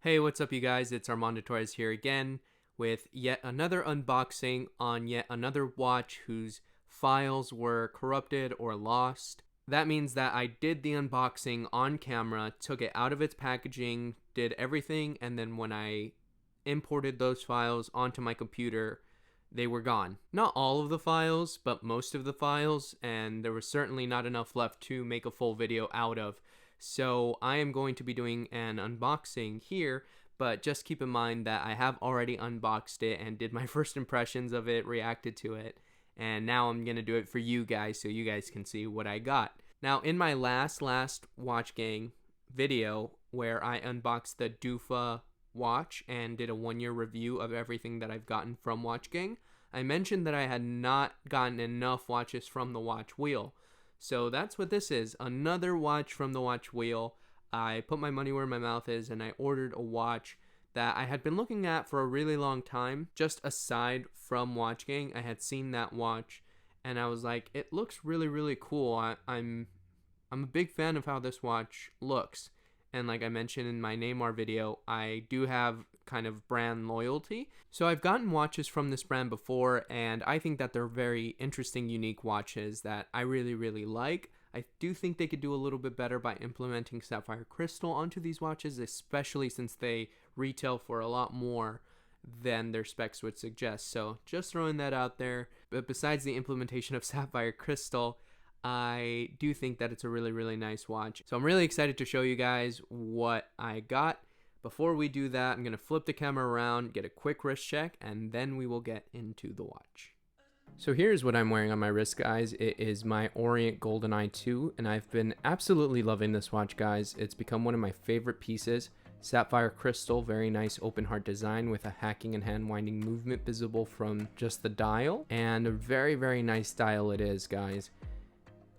Hey, what's up, you guys? It's Armando Torres here again with yet another unboxing on yet another watch whose files were corrupted or lost. That means that I did the unboxing on camera, took it out of its packaging, did everything, and then when I imported those files onto my computer, they were gone. Not all of the files, but most of the files, and there was certainly not enough left to make a full video out of. So I am going to be doing an unboxing here, but just keep in mind that I have already unboxed it and did my first impressions of it, reacted to it, and now I'm going to do it for you guys so you guys can see what I got. Now, in my last Watch Gang video where I unboxed the Doofa watch and did a 1-year review of everything that I've gotten from Watch Gang, I mentioned that I had not gotten enough watches from the watch wheel. So that's what this is, another watch from the watch wheel. I put my money where my mouth is and I ordered a watch that I had been looking at for a really long time. Just aside from Watch Gang, I had seen that watch and I was like, it looks really, really cool. I'm a big fan of how this watch looks. And like I mentioned in my Neymar video, I do have kind of brand loyalty. So I've gotten watches from this brand before, and I think that they're very interesting, unique watches that I really, really like. I do think they could do a little bit better by implementing sapphire crystal onto these watches, especially since they retail for a lot more than their specs would suggest. So just throwing that out there. But besides the implementation of sapphire crystal, I do think that it's a really, really nice watch. So I'm really excited to show you guys what I got. Before we do that, I'm going to flip the camera around, get a quick wrist check, and then we will get into the watch. So here's what I'm wearing on my wrist, guys. It is my Orient GoldenEye 2, and I've been absolutely loving this watch, guys. It's become one of my favorite pieces. Sapphire crystal, very nice open heart design with a hacking and hand winding movement visible from just the dial. And a very, very nice dial it is, guys.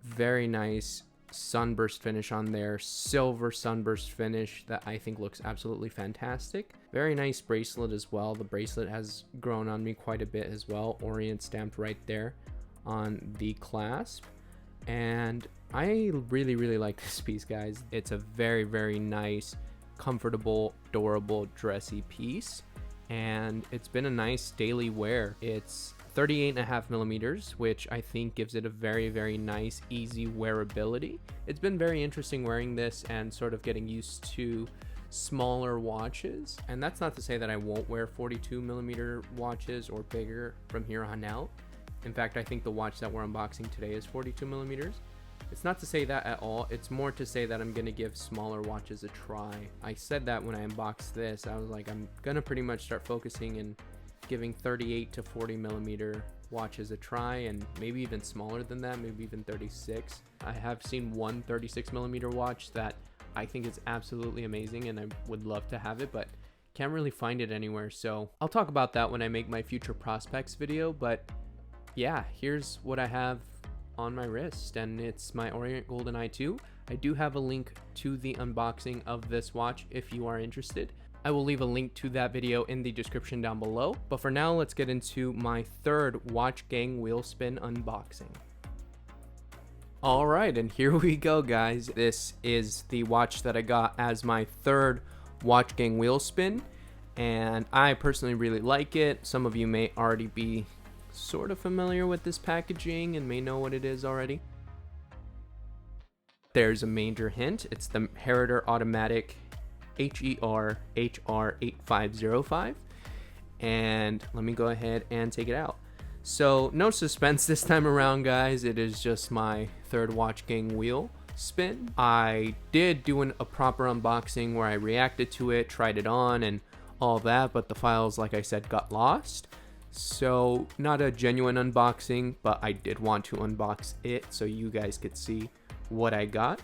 Very nice sunburst finish on there, silver sunburst finish that I think looks absolutely fantastic. Very nice bracelet as well. The bracelet has grown on me quite a bit as well. Orient stamped right there on the clasp, and I really, really like this piece, guys. It's a very, very nice, comfortable, durable, dressy piece, and it's been a nice daily wear. It's 38.5 millimeters, which I think gives it a very, very nice, easy wearability. It's been very interesting wearing this and sort of getting used to smaller watches. And that's not to say that I won't wear 42 millimeter watches or bigger from here on out. In fact, I think the watch that we're unboxing today is 42 millimeters. It's not to say that at all. It's more to say that I'm going to give smaller watches a try. I said that when I unboxed this. I was like, I'm going to pretty much start focusing and giving 38 to 40 millimeter watches a try, and maybe even smaller than that, maybe even 36. I have seen one 36 millimeter watch that I think is absolutely amazing and I would love to have it, but can't really find it anywhere. So I'll talk about that when I make my future prospects video. But yeah, here's what I have on my wrist, and it's my Orient GoldenEye 2. I do have a link to the unboxing of this watch if you are interested. I will leave a link to that video in the description down below. But for now, let's get into my third Watch Gang wheel spin unboxing. All right, and here we go, guys. This is the watch that I got as my third Watch Gang wheel spin, and I personally really like it. Some of you may already be sort of familiar with this packaging and may know what it is already. There's a major hint. It's the Heriter Automatic HER HR8505, and let me go ahead and take it out. So no suspense this time around, guys. It is just my third Watch Gang wheel spin. I did do a proper unboxing where I reacted to it, tried it on and all that, but the files, like I said, got lost. So not a genuine unboxing, but I did want to unbox it so you guys could see what I got.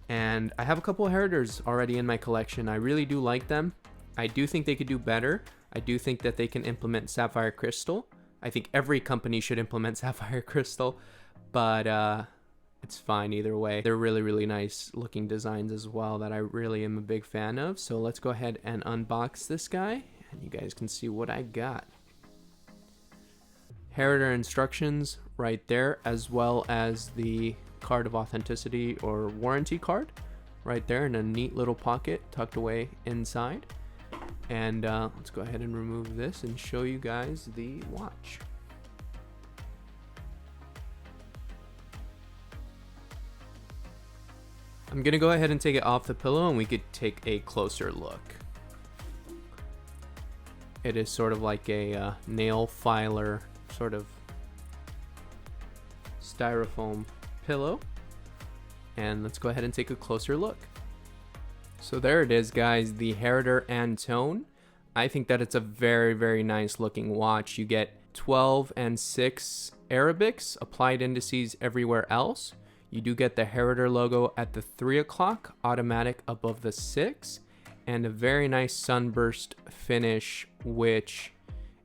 And I have a couple of Heriters already in my collection. I really do like them. I do think they could do better. I do think that they can implement sapphire crystal. I think every company should implement sapphire crystal, but it's fine either way. They're really, really nice looking designs as well that I really am a big fan of. So let's go ahead and unbox this guy, and you guys can see what I got. Heriter instructions right there, as well as the card of authenticity or warranty card right there in a neat little pocket tucked away inside. And let's go ahead and remove this and show you guys the watch. I'm gonna go ahead and take it off the pillow and we could take a closer look. It is sort of like a nail filer sort of styrofoam pillow. And let's go ahead and take a closer look. So there it is, guys, the Heriter Antone. I think that it's a very, very nice looking watch. You get 12 and 6 Arabics, applied indices everywhere else. You do get the Heriter logo at the 3 o'clock, automatic above the 6, and a very nice sunburst finish, which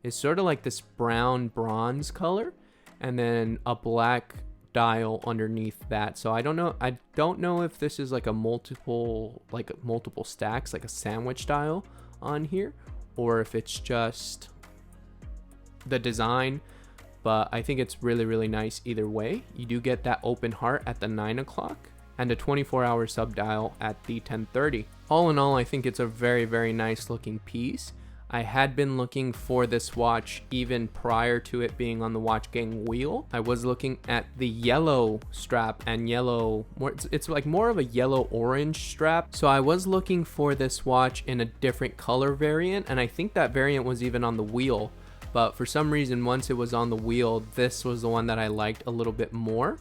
is sort of like this brown bronze color, and then a black dial underneath that. So I don't know if this is like a multiple stacks, like a sandwich dial on here, or if it's just the design, but I think it's really, really nice either way. You do get that open heart at the 9 o'clock and a 24-hour sub dial at the 10:30. All in all, I think it's a very, very nice looking piece. I had been looking for this watch even prior to it being on the Watch Gang wheel. I was looking at the yellow strap and yellow, it's like more of a yellow orange strap. So I was looking for this watch in a different color variant, and I think that variant was even on the wheel. But for some reason, once it was on the wheel, this was the one that I liked a little bit more,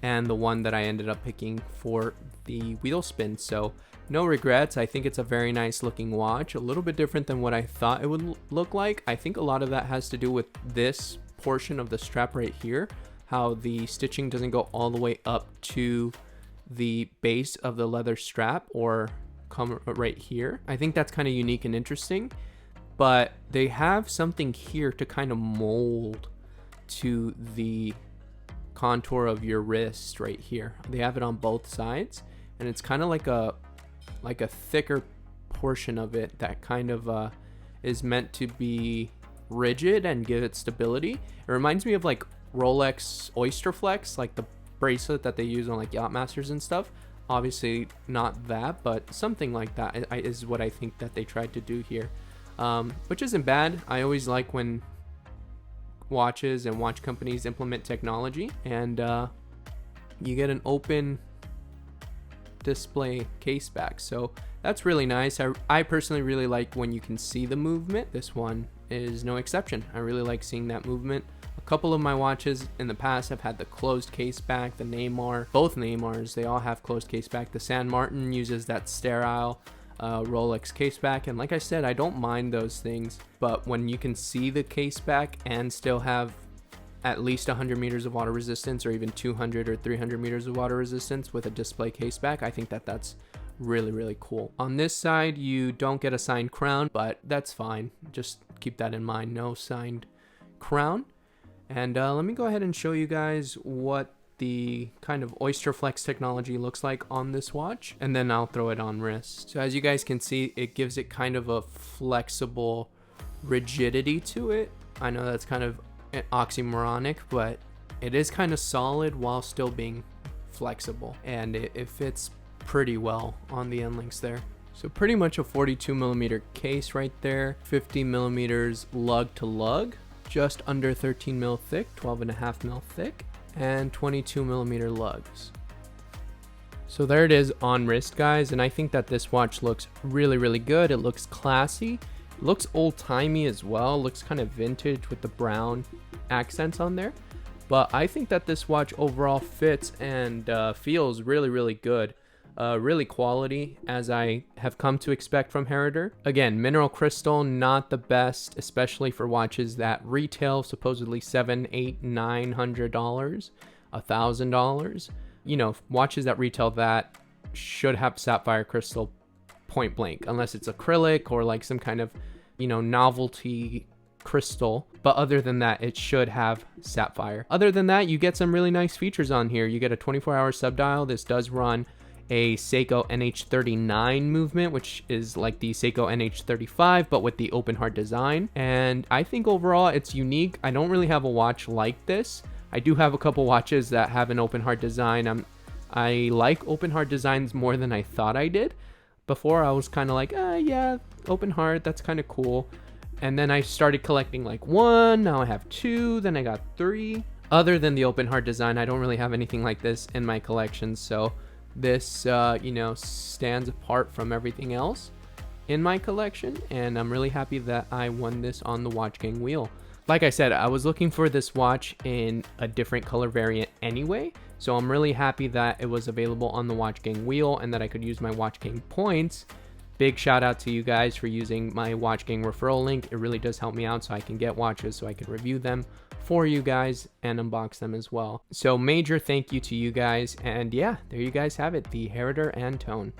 and the one that I ended up picking for the wheel spin. So no regrets. I think it's a very nice looking watch, a little bit different than what I thought it would look like. I think a lot of that has to do with this portion of the strap right here, how the stitching doesn't go all the way up to the base of the leather strap or come right here. I think that's kind of unique and interesting, but they have something here to kind of mold to the contour of your wrist right here. They have it on both sides, and it's kind of like a thicker portion of it that kind of is meant to be rigid and give it stability. It reminds me of like Rolex Oyster Flex, like the bracelet that they use on like Yachtmasters and stuff. Obviously not that, but something like that is what I think that they tried to do here, which isn't bad. I always like when watches and watch companies implement technology, and you get an open display case back, so that's really nice. I personally really like when you can see the movement. This one is no exception. I really like seeing that movement. A couple of my watches in the past have had the closed case back. The Neymar, both Neymars, they all have closed case back. The San Martin uses that sterile Rolex case back, and like I said, I don't mind those things, but when you can see the case back and still have at least 100 meters of water resistance, or even 200 or 300 meters of water resistance with a display case back, I think that that's really, really cool. On this side, you don't get a signed crown, but that's fine. Just keep that in mind, no signed crown. And let me go ahead and show you guys what the kind of Oyster Flex technology looks like on this watch, and then I'll throw it on wrist. So as you guys can see, it gives it kind of a flexible rigidity to it. I know that's kind of oxymoronic, but it is kind of solid while still being flexible, and it fits pretty well on the end links there. So pretty much a 42 millimeter case right there, 50 millimeters lug to lug, just under 13 mil thick, 12.5 mil thick, and 22 millimeter lugs. So there it is on wrist, guys, and I think that this watch looks really, really good. It looks classy. Looks old-timey as well, looks kind of vintage with the brown accents on there, but I think that this watch overall fits and feels really, really good. Really quality, as I have come to expect from Heriter. Again, mineral crystal, not the best, especially for watches that retail supposedly $700, $800, $900, $1,000. You know, watches that retail that should have sapphire crystal point blank, unless it's acrylic or like some kind of, you know, novelty crystal. But other than that, it should have sapphire. Other than that, you get some really nice features on here. You get a 24-hour subdial. This does run a Seiko NH39 movement, which is like the Seiko NH35 but with the open heart design, and I think overall it's unique. I don't really have a watch like this. I do have a couple watches that have an open heart design. I like open heart designs more than I thought I did, Before I was kind of like, yeah, open heart, that's kind of cool. And then I started collecting like 1, now I have 2, then I got 3. Other than the open heart design, I don't really have anything like this in my collection, so this stands apart from everything else in my collection, and I'm really happy that I won this on the Watch Gang wheel. Like I said, I was looking for this watch in a different color variant anyway, so I'm really happy that it was available on the Watch Gang wheel and that I could use my Watch Gang points. Big shout out to you guys for using my Watch Gang referral link. It really does help me out so I can get watches, so I can review them for you guys and unbox them as well. So major thank you to you guys, and yeah, there you guys have it, the Heriter Antone.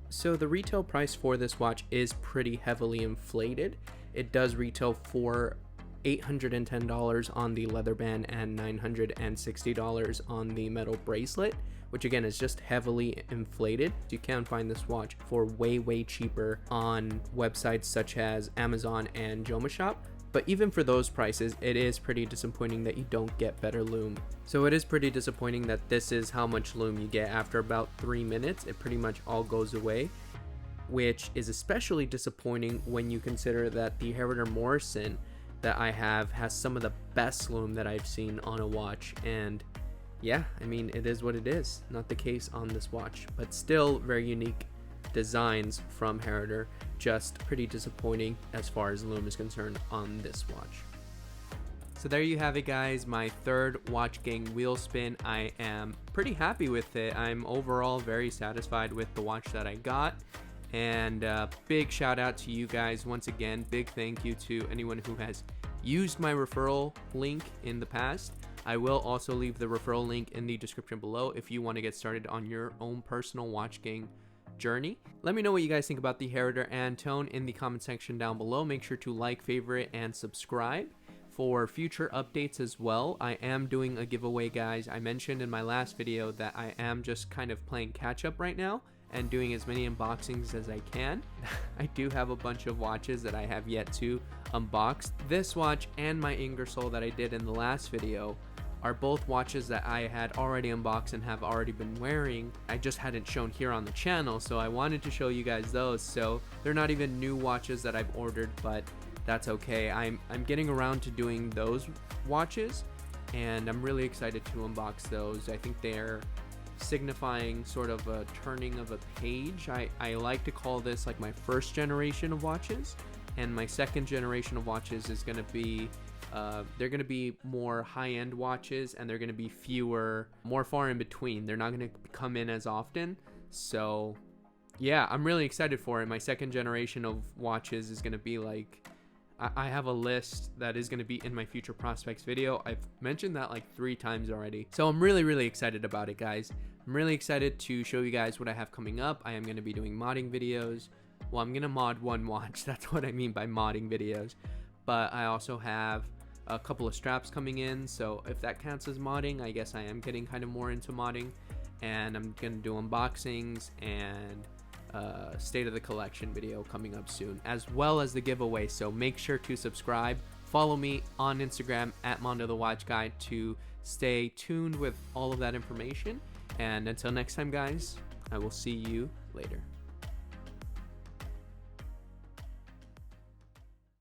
So the retail price for this watch is pretty heavily inflated. It does retail for $810 on the leather band and $960 on the metal bracelet, which again is just heavily inflated. You can find this watch for way cheaper on websites such as Amazon and Jomashop. But even for those prices, it is pretty disappointing that you don't get better lume. So it is pretty disappointing that this is how much lume you get. After about 3 minutes, it pretty much all goes away, which is especially disappointing when you consider that the Heriter Morrison that I have has some of the best lume that I've seen on a watch. And yeah, I mean, it is what it is. Not the case on this watch, but still very unique designs from Heriter. Just pretty disappointing as far as lume is concerned on this watch. So there you have it, guys, my third Watch Gang wheel spin. I am pretty happy with it. I'm overall very satisfied with the watch that I got. And big shout out to you guys once again. Big thank you to anyone who has used my referral link in the past. I will also leave the referral link in the description below if you want to get started on your own personal Watch Gang journey. Let me know what you guys think about the Heriter Antone in the comment section down below. Make sure to like, favorite, and subscribe for future updates as well. I am doing a giveaway, guys. I mentioned in my last video that I am just kind of playing catch up right now and doing as many unboxings as I can. I do have a bunch of watches that I have yet to unbox. This watch and my Ingersoll that I did in the last video are both watches that I had already unboxed and have already been wearing. I just hadn't shown here on the channel, so I wanted to show you guys those. So they're not even new watches that I've ordered, but that's okay. I'm getting around to doing those watches, and I'm really excited to unbox those. I think they're signifying sort of a turning of a page. I like to call this like my first generation of watches, and my second generation of watches is going to be they're going to be more high-end watches, and they're going to be more far in between. They're not going to come in as often. So yeah, I'm really excited for it. My second generation of watches is going to be like, I have a list that is going to be in my future prospects video. I've mentioned that like 3 times already. So I'm really excited about it, guys. I'm really excited to show you guys what I have coming up. I am going to be doing modding videos. Well, I'm going to mod one watch. That's what I mean by modding videos. But I also have a couple of straps coming in, so if that counts as modding, I guess I am getting kind of more into modding. And I'm gonna do unboxings and state of the collection video coming up soon, as well as the giveaway. So make sure to subscribe, follow me on Instagram at Mondo the Watch Guy to stay tuned with all of that information. And until next time, guys, I will see you later.